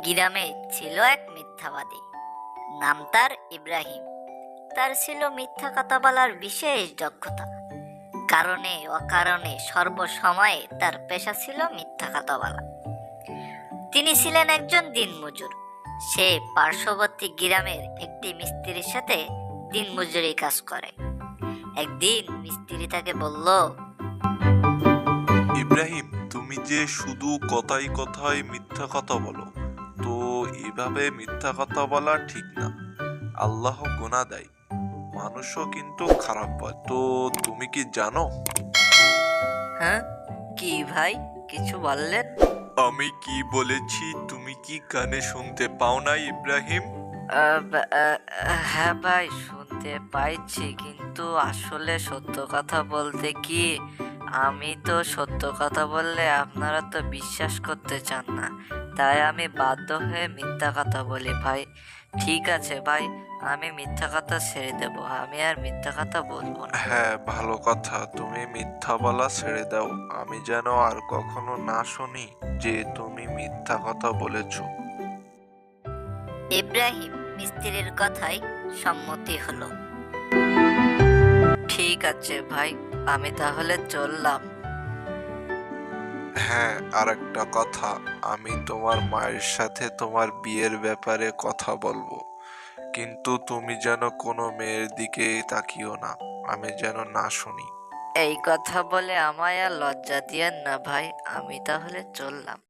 গ্রামে ছিল এক মিথ্যাবাদী, নাম তার ইব্রাহিম। তার ছিল মিথ্যা কথা বলার বিশেষ দক্ষতা। কারণে অকারণে সর্বসময়ে তার পেশা ছিল মিথ্যা কথা বলা। তিনি ছিলেন একজন দিনমজুর। সে পার্শ্ববর্তী গ্রামের একটি মিস্ত্রির সাথে দিনমজুরি কাজ করে। একদিন মিস্ত্রি তাকে বলল, ইব্রাহিম, তুমি যে শুধু কথায় কথায় মিথ্যা কথা বলো, তো এভাবে মিথ্যা কথা বলা ঠিক না। আল্লাহ গুনাহ দেয়, মানুষও কিন্তু খারাপ হয়। তো তুমি কি জানো? হ্যাঁ, কি ভাই, কিছু বললেন? আমি কি বলেছি তুমি কি কানে শুনতে পাও না ইব্রাহিম? হ্যাঁ ভাই, শুনতে পাইছি, কিন্তু আসলে সত্য কথা বলতে কি, আমি তো সত্য কথা বললে আপনারা তো বিশ্বাস করতে চান না, তাই আমি বাধ্য হয়ে মিথ্যা কথা বলি ভাই। ঠিক আছে ভাই, আমি মিথ্যা কথা ছেড়ে দেব, আমি আর মিথ্যা কথা বলবো না। হ্যাঁ, ভালো কথা, তুমি মিথ্যা বলা ছেড়ে দাও। আমি যেন আর কখনো না শুনি যে তুমি মিথ্যা কথা বলেছো। ইব্রাহিম মিস্ত্রির কথায় সম্মতি হলো। ঠিক আছে ভাই, আমি তাহলে চললাম। হ্যাঁ, আর একটা কথা, আমি তোমার মায়ের সাথে তোমার বিয়ের ব্যাপারে কথা বলবো, কিন্তু তুমি যেন কোনো মেয়ের দিকে তাকিও না, আমি যেন না শুনি। এই কথা বলে আমায় আর লজ্জা দিয়েন না ভাই, আমি তাহলে চললাম।